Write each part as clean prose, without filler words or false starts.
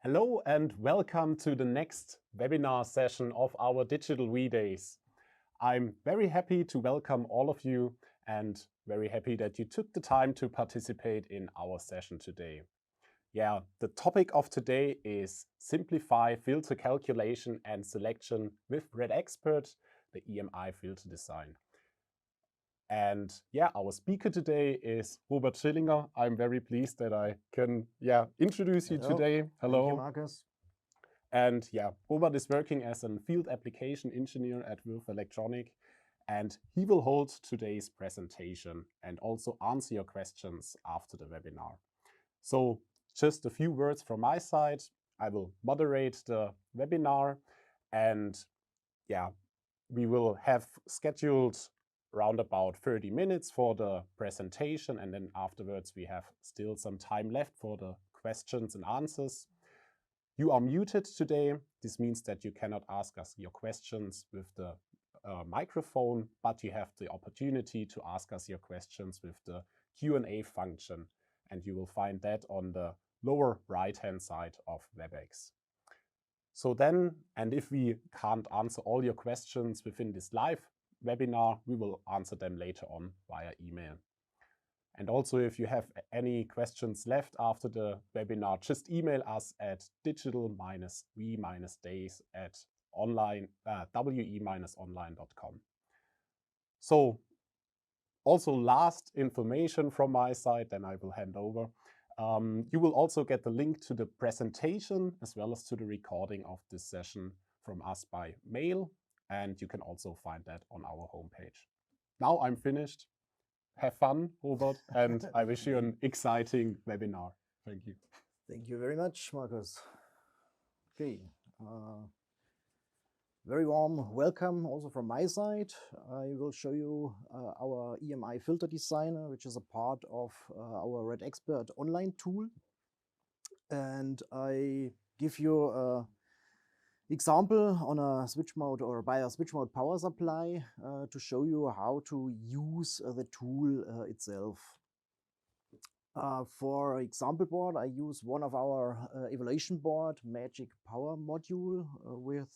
Hello and welcome to the next webinar session of our Digital Days. I'm very happy to welcome all of you and very happy that you took the time to participate in our session today. Yeah, the topic of today is simplify filter calculation and selection with REDEXPERT, the EMI filter design. And yeah, our speaker today is Robert Schillinger. I'm very pleased that I can introduce you today. Hello. Thank you, Marcus. And yeah, Robert is working as a field application engineer at Würth Elektronik, and he will hold today's presentation and also answer your questions after the webinar. So just a few words from my side. I will moderate the webinar, and yeah, we will have scheduled around about 30 minutes for the presentation, and then afterwards we have still some time left for the questions and answers. You are muted today. This means that you cannot ask us your questions with the microphone, but you have the opportunity to ask us your questions with the Q&A function, and you will find that on the lower right-hand side of WebEx. So then, and if we can't answer all your questions within this live webinar, we will answer them later on via email. And also, if you have any questions left after the webinar, just email us at digital-we-days@we-online.com. So also last information from my side, then I will hand over. You will also get the link to the presentation as well as to the recording of this session from us by mail, and you can also find that on our homepage. Now I'm finished. Have fun, Robert, and I wish you an exciting webinar. Thank you. Thank you very much, Marcus. Okay, very warm welcome also from my side. I will show you our EMI Filter Designer, which is a part of our REDEXPERT online tool. And I give you an example on a switch mode or by a switch mode power supply to show you how to use the tool itself. For example board, I use one of our evaluation board, Magic Power Module, with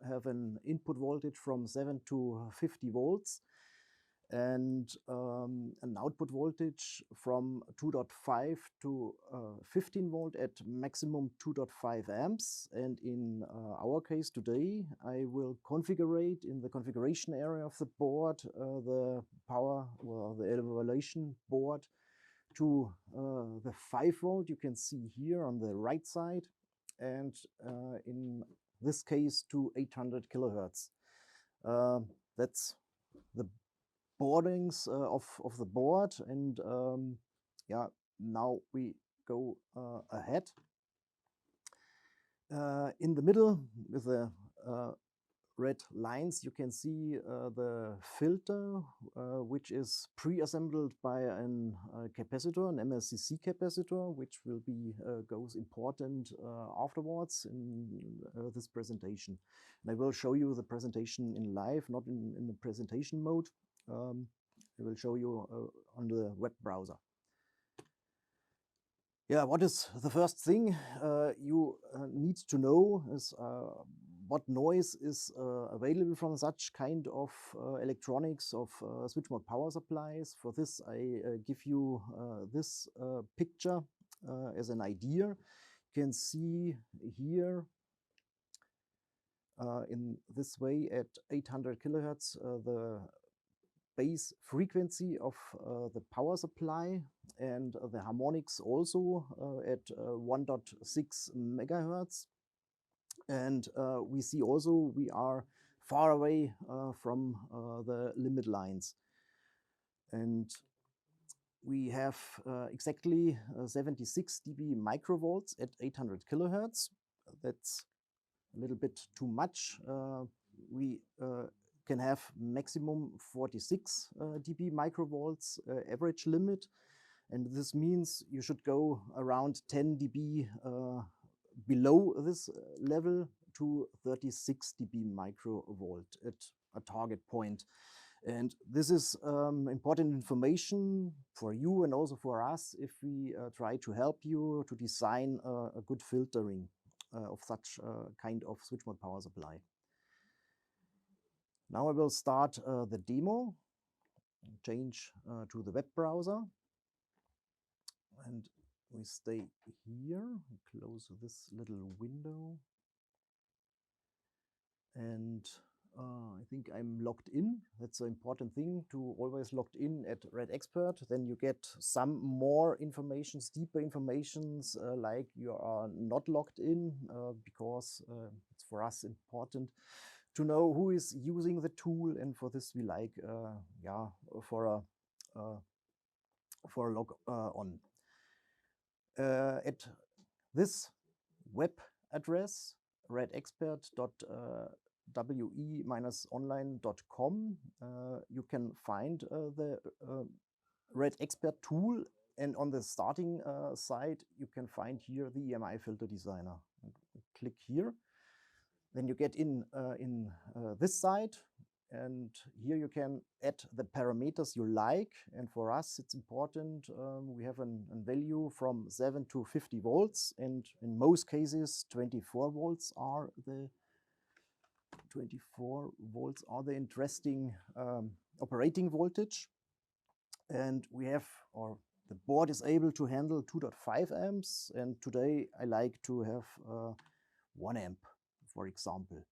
have an input voltage from 7 to 50 volts and an output voltage from 2.5 to 15 volt at maximum 2.5 amps. And in our case today, I will configure in the configuration area of the board the power or the evaluation board to the 5 volt you can see here on the right side, and in this case to 800 kilohertz. That's the boardings of the board, and yeah, now we go ahead. In the middle with the red lines, you can see the filter, which is pre-assembled by an capacitor, an MLCC capacitor, which will be goes important afterwards in this presentation. And I will show you the presentation in live, not in the presentation mode. I will show you on the web browser. Yeah, what is the first thing you need to know is what noise is available from such kind of electronics, of switch mode power supplies. For this, I give you this picture as an idea. You can see here in this way at 800 kilohertz the base frequency of the power supply, and the harmonics also at 1.6 megahertz. And we see also we are far away from the limit lines. And we have exactly 76 dB microvolts at 800 kilohertz. That's a little bit too much. We can have maximum 46 dB microvolts average limit. And this means you should go around 10 dB below this level to 36 dB microvolt at a target point. And this is important information for you and also for us if we try to help you to design a good filtering of such kind of switch mode power supply. Now I will start the demo, change to the web browser, and we stay here, close this little window, and I think I'm logged in. That's an important thing, to always logged in at REDEXPERT. Then you get some more informations, deeper informations, like you are not logged in, because it's for us important to know who is using the tool, and for this we like for a log on. At this web address, redexpert.we-online.com, you can find the REDEXPERT tool, and on the starting side you can find here the EMI Filter Designer. Click here, then you get in this side, and here you can add the parameters you like. And for us it's important, we have a value from 7 to 50 volts, and in most cases 24 volts are the interesting operating voltage. And we have, or the board is able to handle 2.5 amps, and today I like to have 1 amp, for example.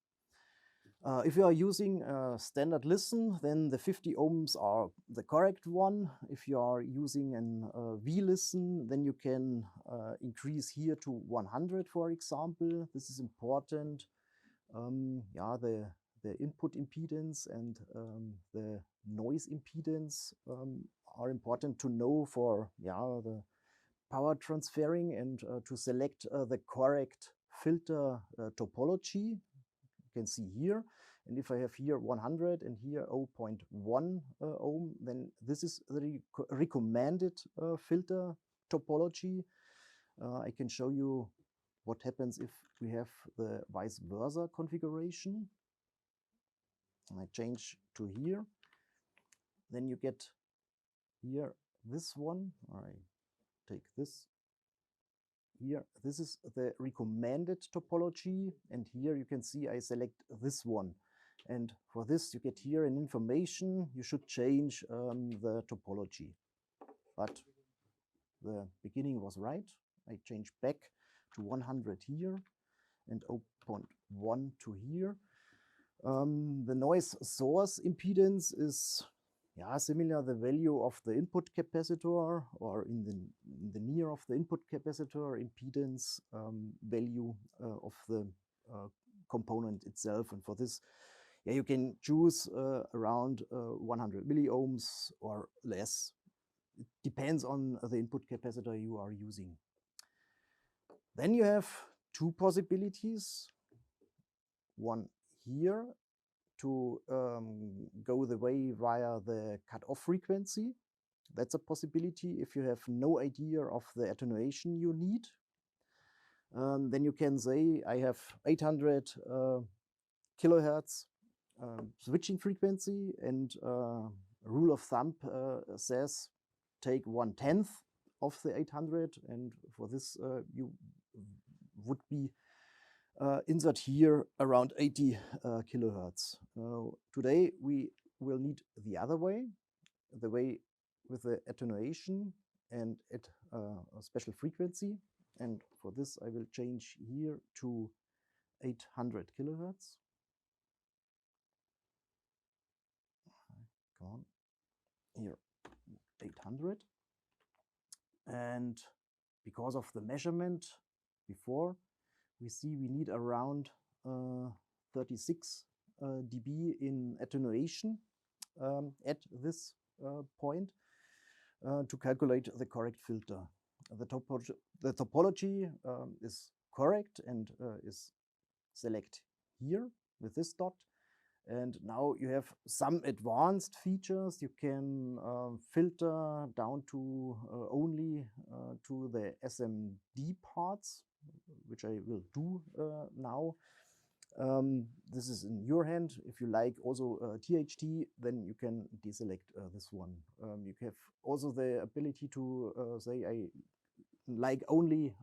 If you are using standard listen, then the 50 ohms are the correct one. If you are using an V-listen, then you can increase here to 100, for example. This is important. The input impedance and the noise impedance are important to know for the power transferring, and to select the correct filter topology. You can see here, and if I have here 100 and here 0.1 ohm, then this is the recommended filter topology. I can show you what happens if we have the vice versa configuration. I change to here, then you get here this one. I take this here. This is the recommended topology, and here you can see I select this one. And for this you get here an information. You should change the topology. But the beginning was right. I change back to 100 here and 0.1 to here. The noise source impedance is similar the value of the input capacitor, or in the near of the input capacitor impedance value of the component itself. And for this, you can choose around 100 milliohms or less. It depends on the input capacitor you are using. Then you have two possibilities. One here, to go the way via the cutoff frequency. That's a possibility if you have no idea of the attenuation you need. Then you can say I have 800 kilohertz switching frequency, and rule of thumb says take 1/10 of the 800, and for this you would be insert here around 80 kilohertz. Today we will need the other way, the way with the attenuation and at a special frequency. And for this I will change here to 800 kilohertz. Come on, here 800. And because of the measurement before, we see we need around 36 dB in attenuation at this point to calculate the correct filter. The topology is correct and is select here with this dot. And now you have some advanced features. You can filter down to only to the SMD parts, which I will do now. This is in your hand. If you like also THT, then you can deselect this one. You have also the ability to say I like only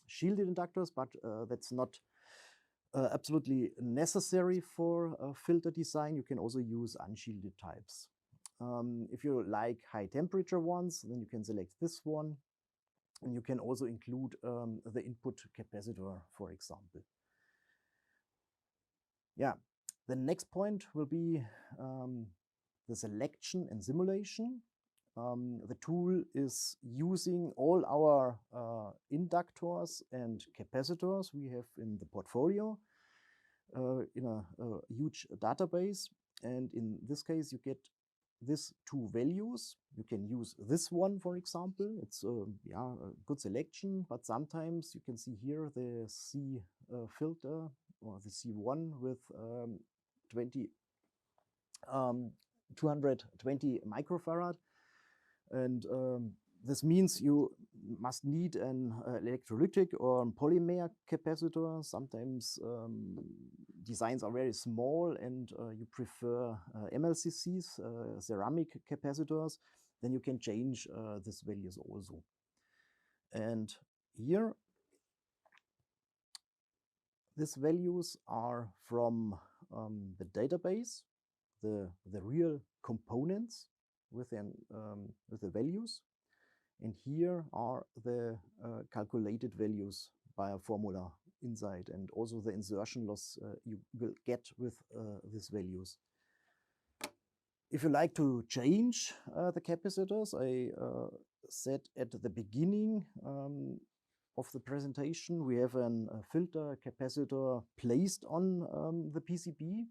shielded inductors, but that's not absolutely necessary for filter design. You can also use unshielded types. If you like high temperature ones, then you can select this one. And you can also include the input capacitor, for example. Yeah, the next point will be the selection and simulation. The tool is using all our inductors and capacitors we have in the portfolio in a huge database. And in this case, you get these two values. You can use this one, for example. It's yeah, a good selection, but sometimes you can see here the C filter or the C1 with 220 microfarad. And this means you must need an electrolytic or polymer capacitor. Sometimes designs are very small and you prefer MLCCs, ceramic capacitors. Then you can change these values also. And here, these values are from the database, the real components with the values. And here are the calculated values by a formula inside, and also the insertion loss you will get with these values. If you like to change the capacitors, I said at the beginning of the presentation, we have a filter capacitor placed on the PCB.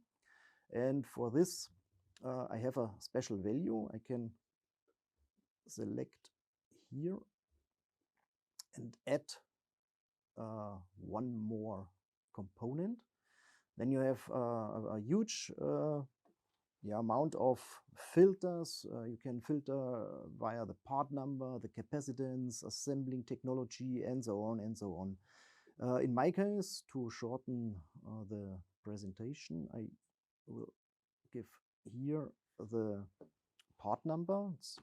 And for this, I have a special value. I can select here and add one more component. Then you have a huge amount of filters. You can filter via the part number, the capacitance, assembling technology, and so on and so on. In my case, to shorten the presentation, I will give here the part number. It's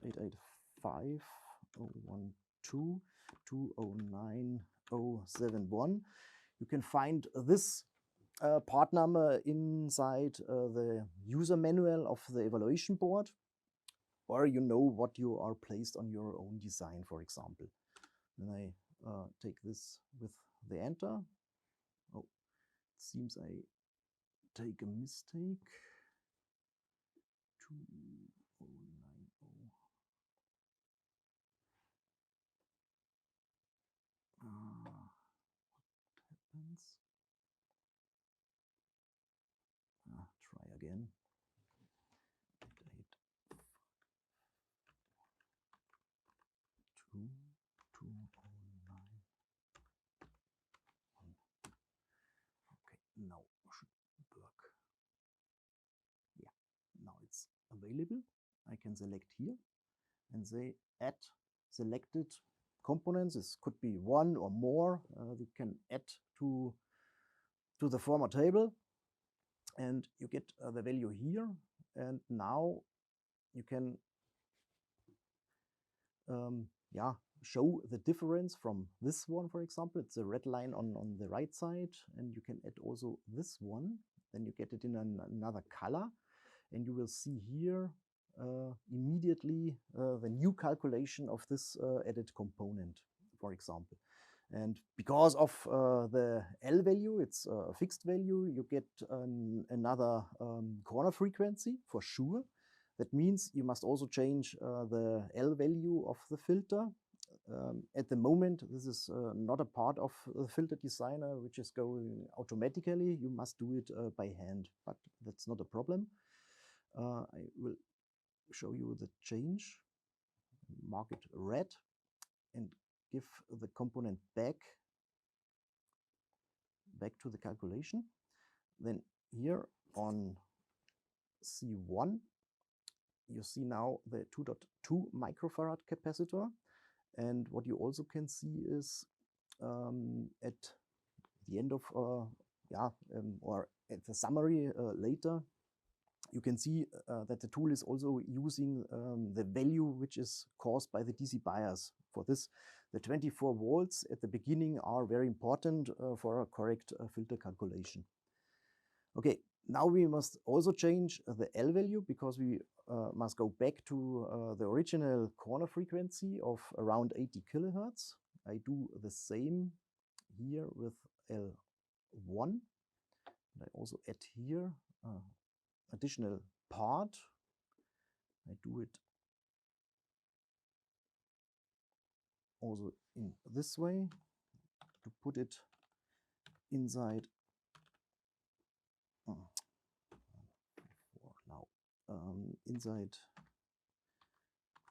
885.012.209.071. You can find this part number inside the user manual of the evaluation board, or you know what you are placed on your own design, for example. Then I take this with the enter. Oh, it seems I take a mistake. 2090. What happens? Try again. 882.209. Okay, now should work. Yeah, now it's available. I can select here and say add selected components. This could be one or more. You can add to the former table, and you get the value here. And now you can show the difference from this one, for example. It's a red line on the right side, and you can add also this one. Then you get it in another color, and you will see here immediately the new calculation of this added component, for example. And because of the L value, it's a fixed value, you get another corner frequency for sure. That means you must also change the L value of the filter. At the moment, this is not a part of the filter designer, which is going automatically. You must do it by hand, but that's not a problem. I will show you the change. Mark it red and give the component back to the calculation. Then here on C1, you see now the 2.2 microfarad capacitor. And what you also can see is at the end of or at the summary later, you can see that the tool is also using the value which is caused by the DC bias. For this, the 24 volts at the beginning are very important for a correct filter calculation. Okay, now we must also change the L value because we must go back to the original corner frequency of around 80 kilohertz. I do the same here with L1. And I also add here additional part. I do it also in this way to put it inside inside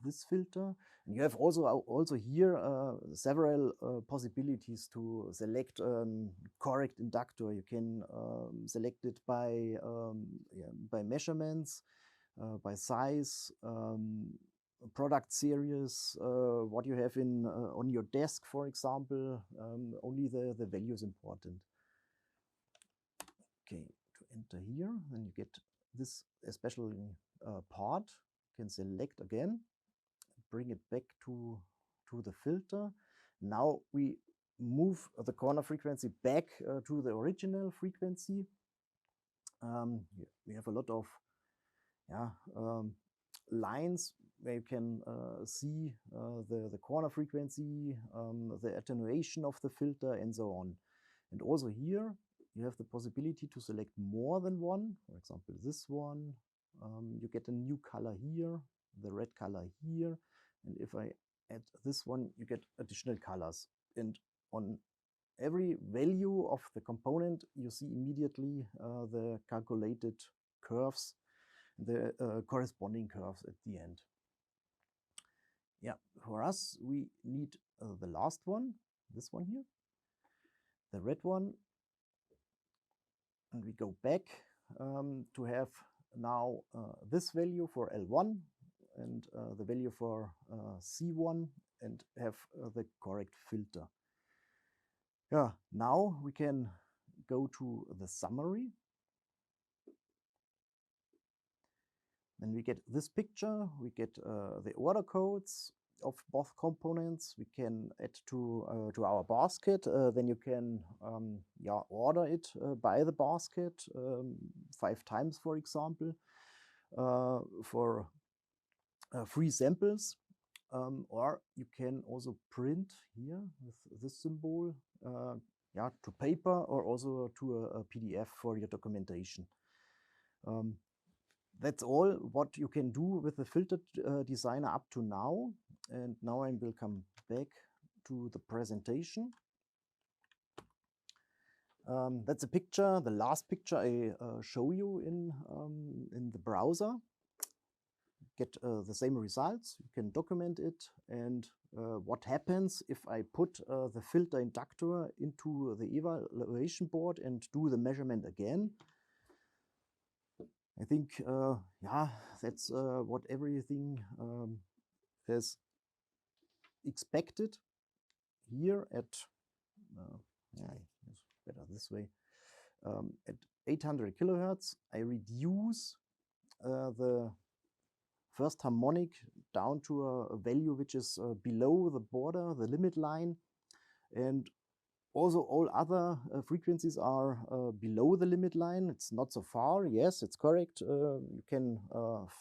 this filter. And you have also here several possibilities to select correct inductor. You can select it by measurements, by size, product series, what you have in on your desk, for example. Only the value is important. Okay, to enter here, then you get this especially part. You can select again, bring it back to the filter. Now we move the corner frequency back to the original frequency. We have a lot of lines where you can see the corner frequency, the attenuation of the filter, and so on. And also here you have the possibility to select more than one. For example, this one. You get a new color here, the red color here. And if I add this one, you get additional colors. And on every value of the component, you see immediately the calculated curves, the corresponding curves at the end. Yeah, for us, we need the last one, this one here, the red one. And we go back to have now this value for L1 and the value for C1 and have the correct filter. Yeah, now we can go to the summary. Then we get this picture, we get the order codes of both components. We can add to our basket. Then you can order it by the basket 5 times, for example, for free samples. Or you can also print here with this symbol to paper or also to a PDF for your documentation. That's all what you can do with the filter designer up to now. And now I will come back to the presentation. That's a picture, the last picture I show you in the browser. Get the same results, you can document it, and what happens if I put the filter inductor into the evaluation board and do the measurement again. I think, that's what everything is expected here at, it's better this way, at 800 kilohertz. I reduce the first harmonic down to a value which is below the border, the limit line, and also all other frequencies are below the limit line. It's not so far. Yes, it's correct. You can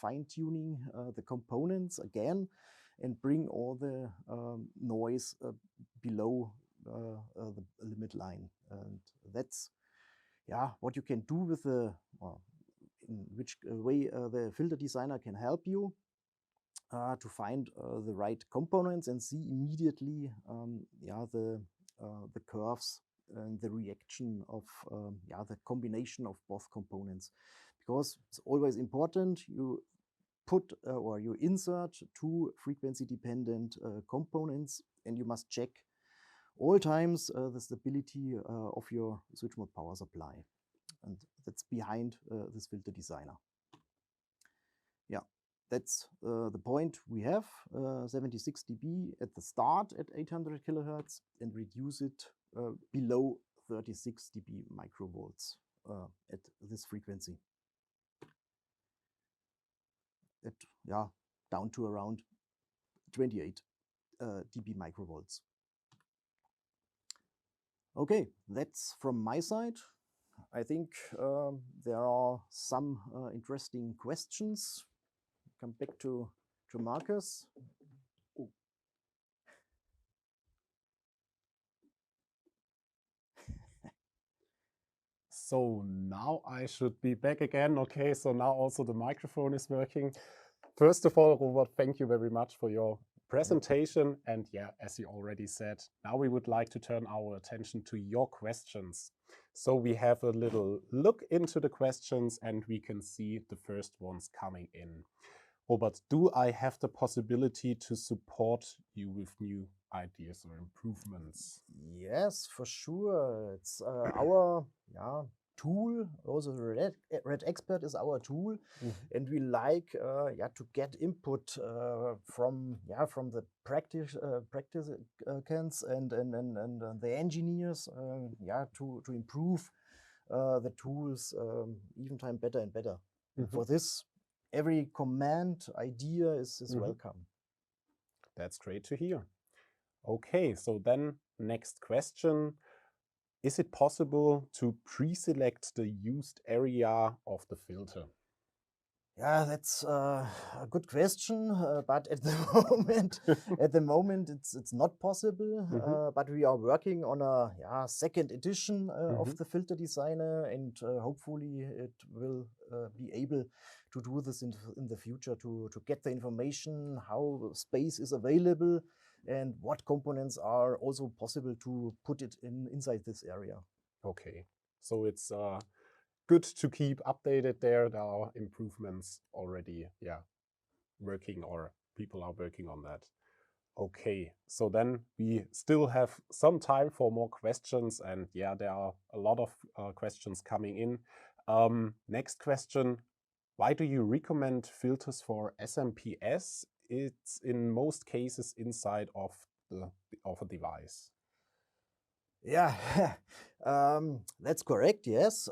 fine-tuning the components again and bring all the noise below the limit line. And that's what you can do with the, in which way the filter designer can help you to find the right components and see immediately the curves and the reaction of the combination of both components, because it's always important you put or you insert 2 frequency dependent components, and you must check all times the stability of your switch mode power supply, and that's behind this filter designer. That's the point we have, 76 dB at the start at 800 kilohertz, and reduce it below 36 dB microvolts at this frequency. Down to around 28 dB microvolts. Okay, that's from my side. I think there are some interesting questions. Come back to Marcus. So now I should be back again. Okay, so now also the microphone is working. First of all, Robert, thank you very much for your presentation. And yeah, as you already said, now we would like to turn our attention to your questions. So we have a little look into the questions and we can see the first ones coming in. Robert, do I have the possibility to support you with new ideas or improvements? Yes, for sure. It's our tool. Also, REDEXPERT is our tool, and we like to get input from the practicants and the engineers to improve the tools even time better and better. For this, every command idea is welcome. That's great to hear. Okay, so then next question. Is it possible to pre-select the used area of the filter? Yeah, that's a good question, but at the moment, it's not possible. But we are working on a second edition of the Filter Designer, and hopefully it will be able to do this in the future to get the information how space is available and what components are also possible to put it inside this area. Okay, so it's good to keep updated there. There are improvements already, working, or people are working on that. Okay, so then we still have some time for more questions, and there are a lot of questions coming in. Next question, why do you recommend filters for SMPS? It's in most cases inside of a device. Yeah, that's correct. Yes,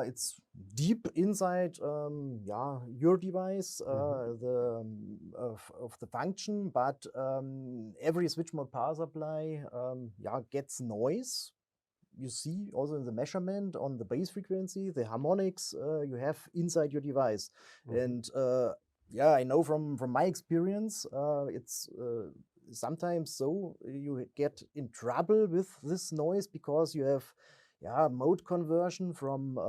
it's deep inside your device, of the function, but every switch mode power supply gets noise. You see also in the measurement on the base frequency, the harmonics you have inside your device. And I know from my experience, it's sometimes so you get in trouble with this noise because you have mode conversion from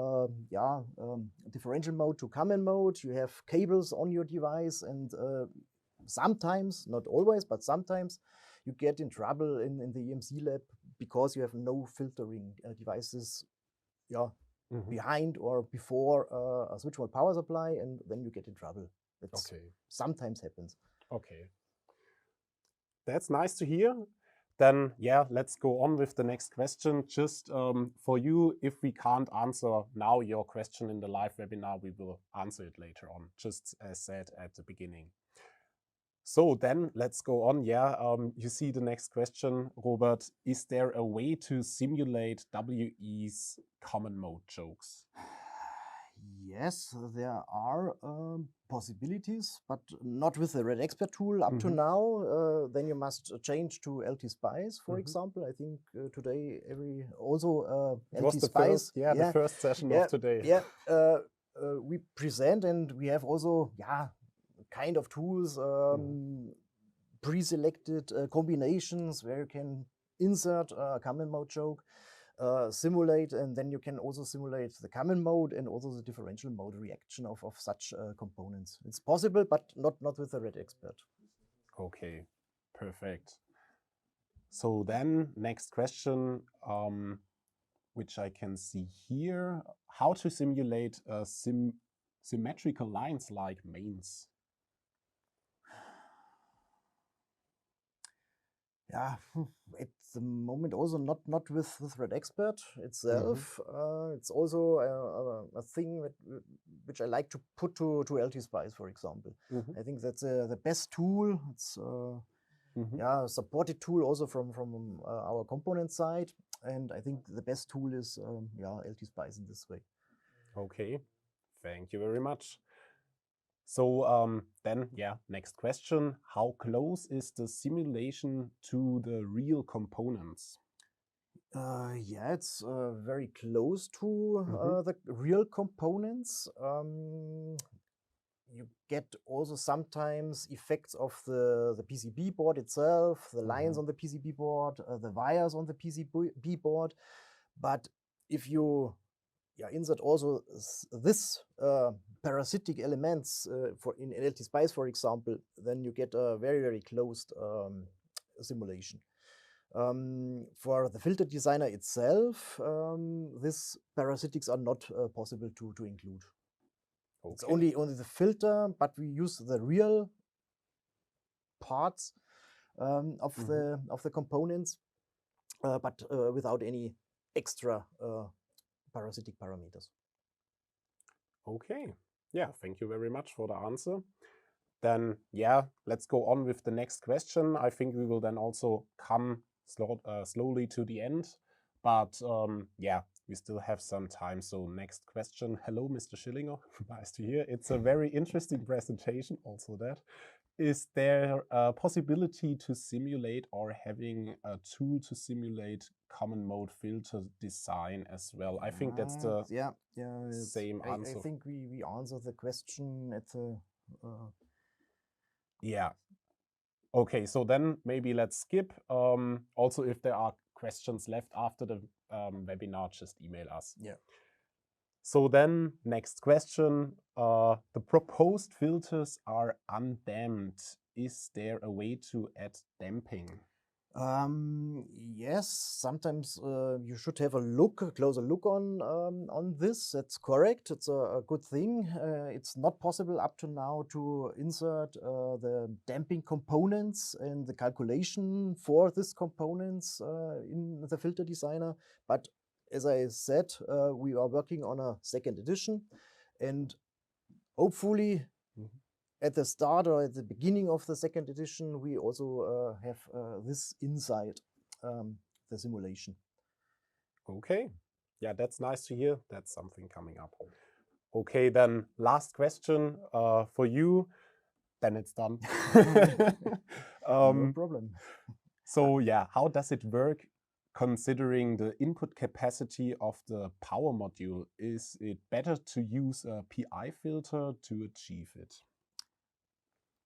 differential mode to common mode. You have cables on your device, and sometimes, not always, but sometimes you get in trouble in the EMC lab because you have no filtering devices behind or before a switch mode power supply, and then you get in trouble. It's sometimes happens. Okay. That's nice to hear. Then, let's go on with the next question. Just for you, if we can't answer now your question in the live webinar, we will answer it later on, just as said at the beginning. So then let's go on. You see the next question, Robert. Is there a way to simulate WE's common mode chokes? Yes, there are possibilities, but not with the REDEXPERT tool up to now. Then you must change to LT-Spice, for example. I think today LT-Spice. The first session of today. We present, and we have also kind of tools, pre-selected combinations where you can insert a common mode choke. Simulate, and then you can also simulate the common mode and also the differential mode reaction of such components. It's possible, but not with the REDEXPERT. Okay, perfect. So then next question, which I can see here, how to simulate symmetrical lines like mains? At the moment also not with REDEXPERT itself. It's also a thing which I like to put to LT-Spice, for example. I think that's the best tool. It's a supported tool also from our component side. and I think the best tool is LTSpice in this way. Okay, thank you very much. So then, next question. How close is the simulation to the real components? It's very close to the real components. You get also sometimes effects of the PCB board itself, the lines on the PCB board, the wires on the PCB board. But if you insert also this parasitic elements in LTSpice, for example, then you get a very, very closed simulation. For the filter designer itself, these parasitics are not possible to include. Okay. It's only the filter, but we use the real parts of the components, but without any extra parasitic parameters. Okay, thank you very much for the answer. Then, let's go on with the next question. I think we will then also come slowly to the end, but we still have some time. So next question. Hello, Mr. Schillinger. Nice to hear. It's a very interesting presentation, also that. Is there a possibility to simulate or having a tool to simulate common mode filter design as well? I think that's the same answer. I think we answered the question at the... Okay, so then maybe let's skip. Also, if there are questions left after the webinar, just email us. So then, next question. The proposed filters are undamped. Is there a way to add damping? Yes, sometimes you should have a closer look on this. That's correct. It's a good thing. It's not possible up to now to insert the damping components and the calculation for these components in the filter designer. But as I said, we are working on a second edition, and hopefully at the start or at the beginning of the second edition, we also have this inside the simulation. Okay, that's nice to hear. That's something coming up. Okay, then last question for you. Then it's done. No problem. So how does it work considering the input capacity of the power module? Is it better to use a PI filter to achieve it?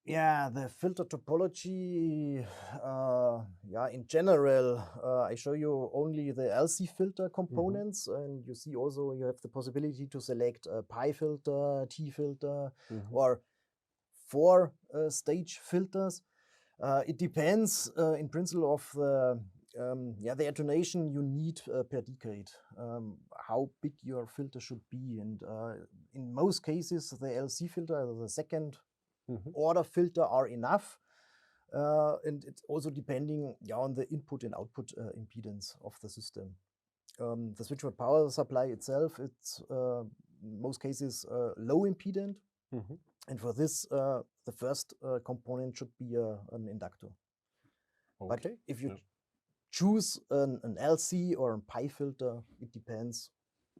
The filter topology, in general, I show you only the LC filter components, and you see also you have the possibility to select a pi filter, T filter, or 4-stage filters. It depends in principle of the attenuation you need per decade, how big your filter should be. And in most cases, the LC filter, the second order filter, are enough. And it's also depending on the input and output impedance of the system. The switchboard power supply itself, it's in most cases low impedant. And for this, the first component should be an inductor. But if you choose an LC or a pi filter, it depends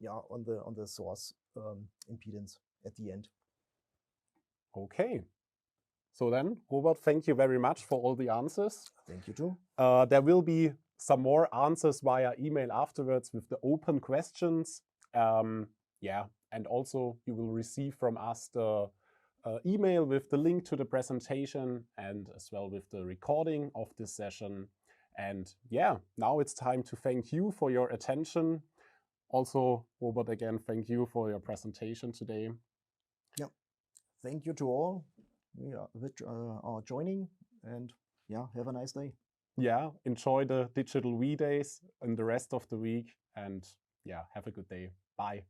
on the source impedance at the end. Okay. So then, Robert, thank you very much for all the answers. Thank you too. There will be some more answers via email afterwards with the open questions. And also you will receive from us the email with the link to the presentation and as well with the recording of this session. And now it's time to thank you for your attention. Also, Robert, again, thank you for your presentation today. Thank you to all which are joining, and have a nice day. Enjoy the digital V days and the rest of the week, and have a good day. Bye.